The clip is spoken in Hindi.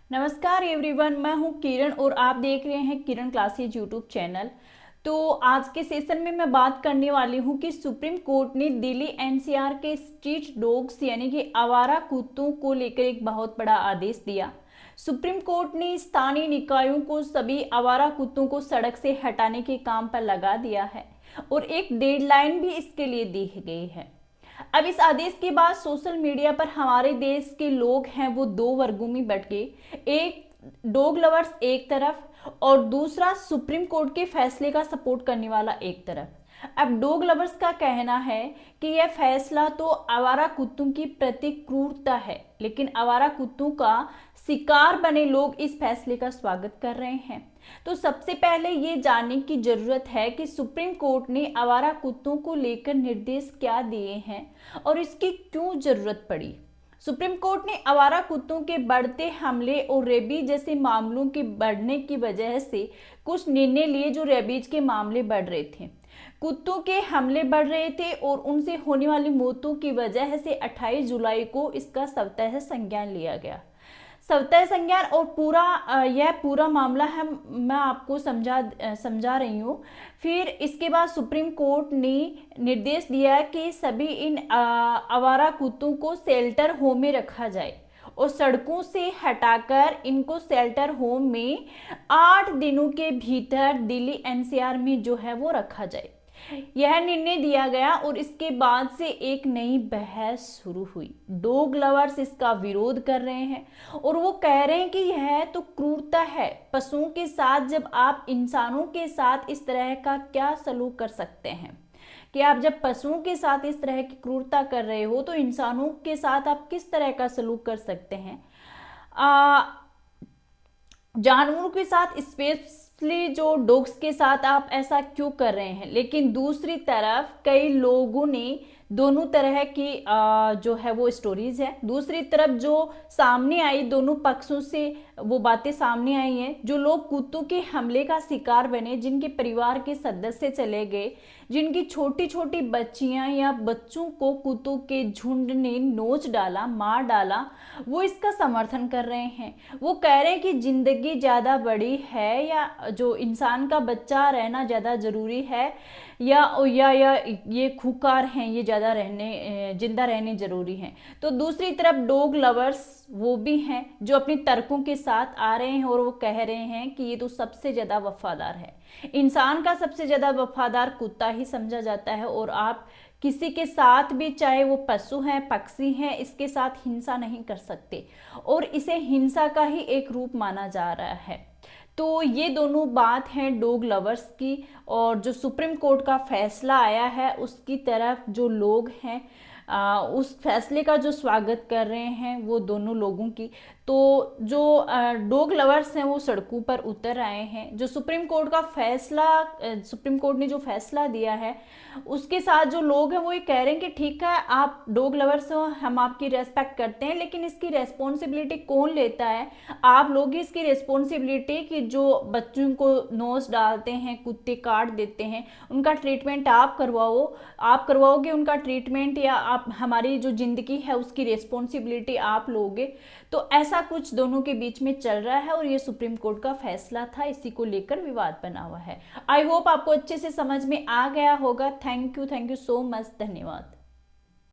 नमस्कार एवरीवन, मैं हूं किरण और आप देख रहे हैं किरण क्लासेज यूट्यूब चैनल। तो आज के सेशन में मैं बात करने वाली हूं कि सुप्रीम कोर्ट ने दिल्ली एनसीआर के स्ट्रीट डॉग्स यानी कि आवारा कुत्तों को लेकर एक बहुत बड़ा आदेश दिया। सुप्रीम कोर्ट ने स्थानीय निकायों को सभी आवारा कुत्तों को सड़क से हटाने के काम पर लगा दिया है और एक डेडलाइन भी इसके लिए दी गई है। अब इस आदेश के बाद सोशल मीडिया पर हमारे देश के लोग हैं वो दो वर्गों में बट गए। एक डॉग लवर्स एक तरफ और दूसरा सुप्रीम कोर्ट के फैसले का सपोर्ट करने वाला एक तरफ। अब डॉग लवर्स का कहना है कि यह फैसला तो आवारा कुत्तों की प्रति क्रूरता है, लेकिन आवारा कुत्तों का शिकार बने लोग इस फैसले का स्वागत कर रहे हैं। तो सबसे पहले ये जानने की जरूरत है कि सुप्रीम कोर्ट ने आवारा कुत्तों को लेकर निर्देश क्या दिए हैं और इसकी क्यों जरूरत पड़ी। सुप्रीम कोर्ट ने आवारा कुत्तों के बढ़ते हमले और रेबीज जैसे मामलों के बढ़ने की वजह से कुछ निर्णय लिए जो रेबीज के मामले बढ़ रहे थे। कुत्तों के हमले बढ़ रहे थे और उनसे होने वाली मौतों की वजह से 28 जुलाई को इसका स्वतः संज्ञान लिया गया। स्वतः संज्ञान और यह पूरा मामला है, मैं आपको समझा रही हूँ। फिर इसके बाद सुप्रीम कोर्ट ने निर्देश दिया कि सभी इन आवारा कुत्तों को शेल्टर होम में रखा जाए और सड़कों से हटाकर इनको शेल्टर होम में 8 दिनों के भीतर दिल्ली एनसीआर में जो है वो रखा जाए। यह निर्णय दिया गया और इसके बाद से एक नई बहस शुरू हुई। डॉग लवर्स इसका विरोध कर रहे हैं और वो कह रहे हैं कि यह तो क्रूरता है पशुओं के साथ। जब आप इंसानों के साथ इस तरह का क्या सलूक कर सकते हैं कि आप जब पशुओं के साथ इस तरह की क्रूरता कर रहे हो तो इंसानों के साथ आप किस तरह का सलूक कर सकते हैं। जानवरों के साथ स्पेशली जो डॉग्स के साथ आप ऐसा क्यों कर रहे हैं। लेकिन दूसरी तरफ कई लोगों ने दोनों तरह की जो है वो स्टोरीज है। दूसरी तरफ जो सामने आई, दोनों पक्षों से वो बातें सामने आई हैं। जो लोग कुत्तों के हमले का शिकार बने, जिनके परिवार के सदस्य चले गए, जिनकी छोटी छोटी बच्चियां या बच्चों को कुत्तों के झुंड ने नोच डाला, मार डाला, वो इसका समर्थन कर रहे हैं। वो कह रहे हैं कि जिंदगी ज्यादा बड़ी है या जो इंसान का बच्चा रहना ज्यादा जरूरी है या ये खुकार हैं, ये ज्यादा जिंदा रहने जरूरी हैं। तो दूसरी तरफ डॉग लवर्स वो भी हैं जो अपनी तर्कों के साथ आ रहे हैं और वो कह रहे हैं कि ये तो सबसे ज्यादा वफादार है। इंसान का सबसे ज्यादा वफादार कुत्ता ही समझा जाता है और आप किसी के साथ भी, चाहे वो पशु हैं, पक्षी हैं, इसके साथ हिंसा नहीं कर सकते और इसे हिंसा का ही एक रूप माना जा रहा है। तो ये दोनों बात हैं डॉग लवर्स की, और जो सुप्रीम कोर्ट का फैसला आया है उसकी तरफ जो लोग हैं उस फैसले का जो स्वागत कर रहे हैं वो दोनों लोगों की। तो जो डॉग लवर्स हैं वो सड़कों पर उतर आए हैं। जो सुप्रीम कोर्ट ने जो फैसला दिया है उसके साथ जो लोग हैं वो ये कह रहे हैं कि ठीक है, आप डॉग लवर्स हो, हम आपकी रेस्पेक्ट करते हैं, लेकिन इसकी रेस्पॉन्सिबिलिटी कौन लेता है। आप लोग ही इसकी रेस्पॉन्सिबिलिटी कि जो बच्चों को नोच डालते हैं, कुत्ते काट देते हैं, उनका ट्रीटमेंट आप करवाओगे उनका ट्रीटमेंट, या आप हमारी जो जिंदगी है उसकी रेस्पॉन्सिबिलिटी आप लोगे। तो ऐसा कुछ दोनों के बीच में चल रहा है और ये सुप्रीम कोर्ट का फैसला था, इसी को लेकर विवाद बना हुआ है। आई होप आपको अच्छे से समझ में आ गया होगा। थैंक यू सो मच, धन्यवाद।